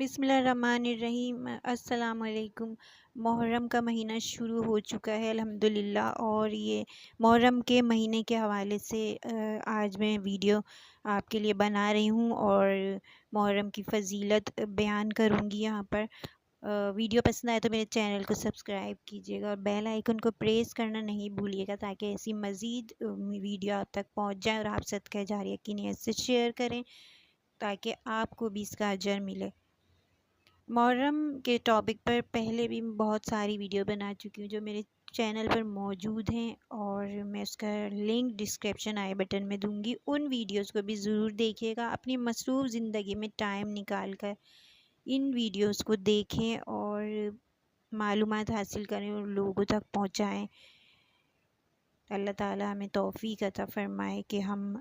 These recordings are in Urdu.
بسم اللہ الرحمن الرحیم۔ السلام علیکم۔ محرم کا مہینہ شروع ہو چکا ہے الحمدللہ، اور یہ محرم کے مہینے کے حوالے سے آج میں ویڈیو آپ کے لیے بنا رہی ہوں اور محرم کی فضیلت بیان کروں گی یہاں پر۔ ویڈیو پسند آئے تو میرے چینل کو سبسکرائب کیجیے گا اور بیل آئیکن کو پریس کرنا نہیں بھولیے گا تاکہ ایسی مزید ویڈیو آپ تک پہنچ جائیں، اور آپ صدقہ جاریہ کی نیت سے شیئر کریں تاکہ آپ کو بھی اس کا اجر ملے۔ محرم کے ٹاپک پر پہلے بھی بہت ساری ویڈیو بنا چکی ہوں جو میرے چینل پر موجود ہیں، اور میں اس کا لنک ڈسکرپشن آئی بٹن میں دوں گی۔ ان ویڈیوز کو بھی ضرور دیکھیے گا، اپنی مصروف زندگی میں ٹائم نکال کر ان ویڈیوز کو دیکھیں اور معلومات حاصل کریں اور لوگوں تک پہنچائیں۔ اللہ تعالیٰ ہمیں توفیق عطا فرمائے کہ ہم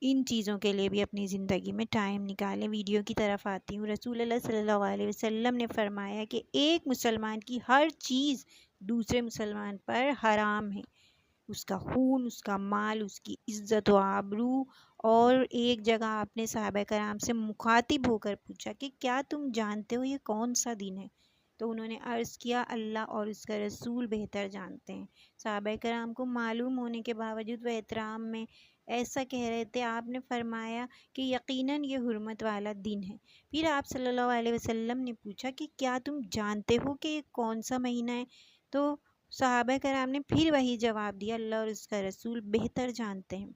ان چیزوں کے لیے بھی اپنی زندگی میں ٹائم نکالیں۔ ویڈیو کی طرف آتی ہوں۔ رسول اللہ صلی اللہ علیہ وسلم نے فرمایا کہ ایک مسلمان کی ہر چیز دوسرے مسلمان پر حرام ہے، اس کا خون، اس کا مال، اس کی عزت و آبرو۔ اور ایک جگہ آپ نے صحابہ کرام سے مخاطب ہو کر پوچھا کہ کیا تم جانتے ہو یہ کون سا دن ہے؟ تو انہوں نے عرض کیا اللہ اور اس کا رسول بہتر جانتے ہیں۔ صحابہ کرام کو معلوم ہونے کے باوجود وہ احترام میں ایسا کہہ رہے تھے۔ آپ نے فرمایا کہ یقیناً یہ حرمت والا دن ہے۔ پھر آپ صلی اللہ علیہ وسلم نے پوچھا کہ کیا تم جانتے ہو کہ یہ کون سا مہینہ ہے؟ تو صحابہ کرام نے پھر وہی جواب دیا اللہ اور اس کا رسول بہتر جانتے ہیں۔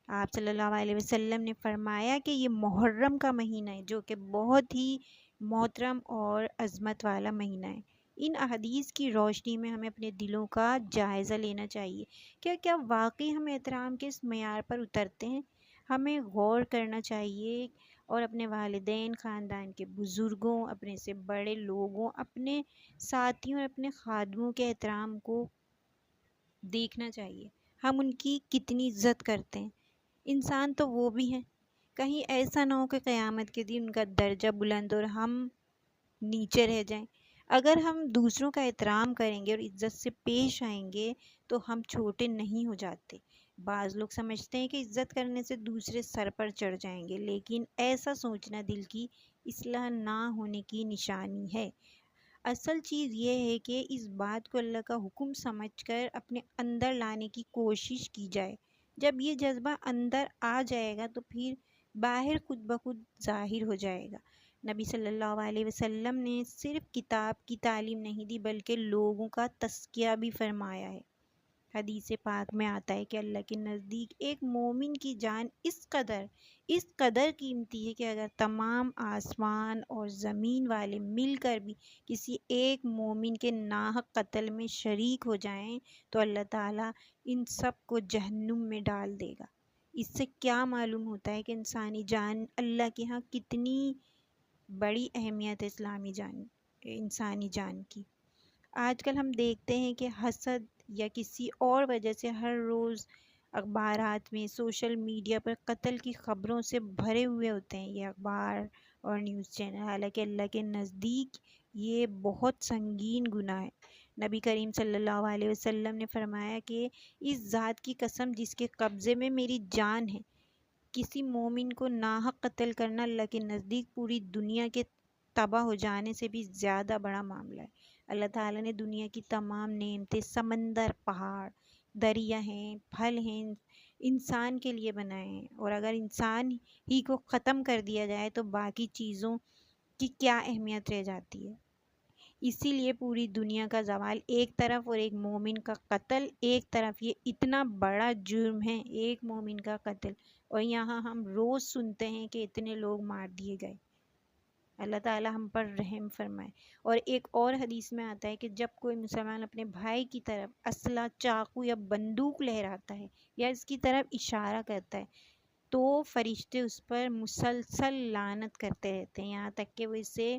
آپ صلی اللہ علیہ وسلم نے فرمایا کہ یہ محرم کا مہینہ ہے جو کہ بہت ہی محترم اور عظمت والا مہینہ ہے۔ ان احادیث کی روشنی میں ہمیں اپنے دلوں کا جائزہ لینا چاہیے۔ کیا واقعی ہم احترام کے اس معیار پر اترتے ہیں؟ ہمیں غور کرنا چاہیے اور اپنے والدین، خاندان کے بزرگوں، اپنے سے بڑے لوگوں، اپنے ساتھیوں اور اپنے خادموں کے احترام کو دیکھنا چاہیے۔ ہم ان کی کتنی عزت کرتے ہیں۔ انسان تو وہ بھی ہیں، کہیں ایسا نہ ہو کہ قیامت کے دن ان کا درجہ بلند اور ہم نیچے رہ جائیں۔ اگر ہم دوسروں کا احترام کریں گے اور عزت سے پیش آئیں گے تو ہم چھوٹے نہیں ہو جاتے۔ بعض لوگ سمجھتے ہیں کہ عزت کرنے سے دوسرے سر پر چڑھ جائیں گے، لیکن ایسا سوچنا دل کی اصلاح نہ ہونے کی نشانی ہے۔ اصل چیز یہ ہے کہ اس بات کو اللہ کا حکم سمجھ کر اپنے اندر لانے کی کوشش کی جائے۔ جب یہ جذبہ اندر آ جائے گا تو پھر باہر خود بخود ظاہر ہو جائے گا۔ نبی صلی اللہ علیہ وسلم نے صرف کتاب کی تعلیم نہیں دی بلکہ لوگوں کا تزکیہ بھی فرمایا ہے۔ حدیث پاک میں آتا ہے کہ اللہ کے نزدیک ایک مومن کی جان اس قدر قیمتی ہے کہ اگر تمام آسمان اور زمین والے مل کر بھی کسی ایک مومن کے ناحق قتل میں شریک ہو جائیں تو اللہ تعالیٰ ان سب کو جہنم میں ڈال دے گا۔ اس سے کیا معلوم ہوتا ہے کہ انسانی جان اللہ کے ہاں کتنی بڑی اہمیت ہے انسانی جان کی۔ آج کل ہم دیکھتے ہیں کہ حسد یا کسی اور وجہ سے ہر روز اخبارات میں، سوشل میڈیا پر قتل کی خبروں سے بھرے ہوئے ہوتے ہیں یہ اخبار اور نیوز چینل، حالانکہ اللہ کے نزدیک یہ بہت سنگین گناہ ہے۔ نبی کریم صلی اللہ علیہ وسلم نے فرمایا کہ اس ذات کی قسم جس کے قبضے میں میری جان ہے، کسی مومن کو ناحق قتل کرنا اللہ کے نزدیک پوری دنیا کے تباہ ہو جانے سے بھی زیادہ بڑا معاملہ ہے۔ اللہ تعالیٰ نے دنیا کی تمام نعمتیں، سمندر، پہاڑ، دریا ہیں، پھل ہیں، انسان کے لیے بنائے ہیں، اور اگر انسان ہی کو ختم کر دیا جائے تو باقی چیزوں کی کیا اہمیت رہ جاتی ہے؟ اسی لیے پوری دنیا کا زوال ایک طرف اور ایک مومن کا قتل ایک طرف، یہ اتنا بڑا جرم ہے ایک مومن کا قتل، اور یہاں ہم روز سنتے ہیں کہ اتنے لوگ مار دیے گئے۔ اللہ تعالیٰ ہم پر رحم فرمائے۔ اور ایک اور حدیث میں آتا ہے کہ جب کوئی مسلمان اپنے بھائی کی طرف اسلحہ، چاقو یا بندوق لہراتا ہے یا اس کی طرف اشارہ کرتا ہے تو فرشتے اس پر مسلسل لعنت کرتے رہتے ہیں یہاں تک کہ وہ اسے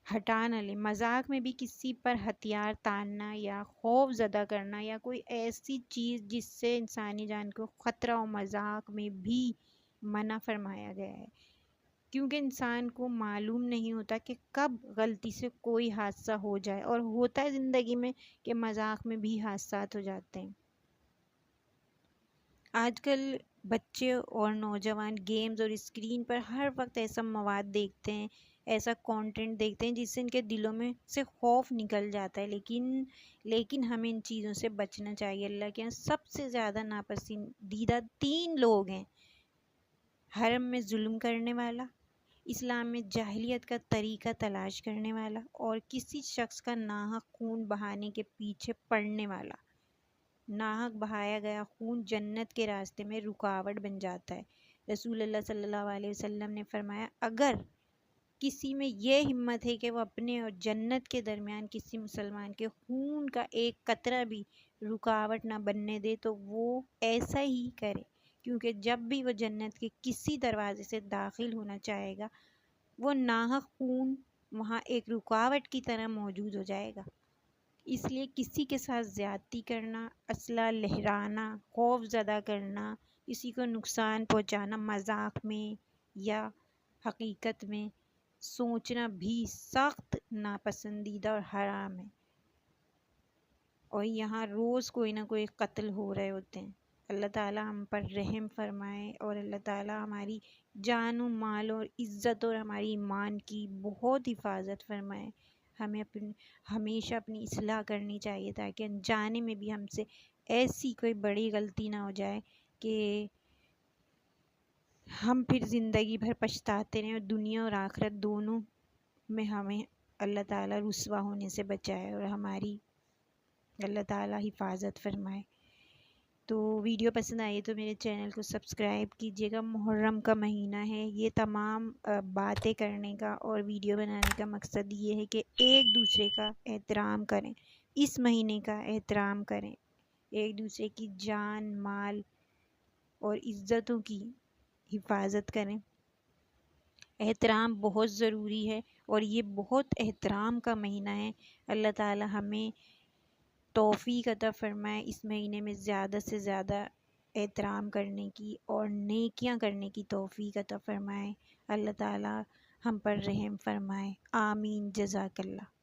ہٹا نہ لے۔ مذاق میں بھی کسی پر ہتھیار تاننا یا خوف زدہ کرنا یا کوئی ایسی چیز جس سے انسانی جان کو خطرہ ہو، مذاق میں بھی منع فرمایا گیا ہے، کیونکہ انسان کو معلوم نہیں ہوتا کہ کب غلطی سے کوئی حادثہ ہو جائے، اور ہوتا ہے زندگی میں کہ مذاق میں بھی حادثات ہو جاتے ہیں۔ آج کل بچے اور نوجوان گیمز اور اسکرین پر ہر وقت ایسا مواد دیکھتے ہیں، ایسا کانٹینٹ دیکھتے ہیں جس سے ان کے دلوں میں سے خوف نکل جاتا ہے، لیکن ہمیں ان چیزوں سے بچنا چاہیے۔ اللہ کے یہاں سب سے زیادہ ناپسندیدہ 3 لوگ ہیں: حرم میں ظلم کرنے والا، اسلام میں جاہلیت کا طریقہ تلاش کرنے والا، اور کسی شخص کا ناحق خون بہانے کے پیچھے پڑنے والا۔ ناحق بہایا گیا خون جنت کے راستے میں رکاوٹ بن جاتا ہے۔ رسول اللہ صلی اللہ علیہ وسلم نے فرمایا، اگر کسی میں یہ ہمت ہے کہ وہ اپنے اور جنت کے درمیان کسی مسلمان کے خون کا ایک قطرہ بھی رکاوٹ نہ بننے دے تو وہ ایسا ہی کرے، کیونکہ جب بھی وہ جنت کے کسی دروازے سے داخل ہونا چاہے گا، وہ ناحق خون وہاں ایک رکاوٹ کی طرح موجود ہو جائے گا۔ اس لیے کسی کے ساتھ زیادتی کرنا، اسلحہ لہرانا، خوف زدہ کرنا، کسی کو نقصان پہنچانا مذاق میں یا حقیقت میں سوچنا بھی سخت ناپسندیدہ اور حرام ہے، اور یہاں روز کوئی نہ کوئی قتل ہو رہے ہوتے ہیں۔ اللہ تعالیٰ ہم پر رحم فرمائے، اور اللہ تعالیٰ ہماری جان و مال اور عزت اور ہماری ایمان کی بہت حفاظت فرمائے۔ ہمیں ہمیشہ اپنی اصلاح کرنی چاہیے تاکہ انجانے میں بھی ہم سے ایسی کوئی بڑی غلطی نہ ہو جائے کہ ہم پھر زندگی بھر پچھتاتے رہیں، اور دنیا اور آخرت دونوں میں ہمیں اللہ تعالیٰ رسوا ہونے سے بچائے اور ہماری اللہ تعالیٰ حفاظت فرمائے۔ تو ویڈیو پسند آئی تو میرے چینل کو سبسکرائب کیجیے گا۔ محرم کا مہینہ ہے، یہ تمام باتیں کرنے کا اور ویڈیو بنانے کا مقصد یہ ہے کہ ایک دوسرے کا احترام کریں، اس مہینے کا احترام کریں، ایک دوسرے کی جان، مال اور عزتوں کی حفاظت کریں۔ احترام بہت ضروری ہے، اور یہ بہت احترام کا مہینہ ہے۔ اللہ تعالی ہمیں توفیق عطا فرمائے اس مہینے میں زیادہ سے زیادہ احترام کرنے کی اور نیکیاں کرنے کی توفیق عطا فرمائے۔ اللہ تعالی ہم پر رحم فرمائے۔ آمین۔ جزاک اللہ۔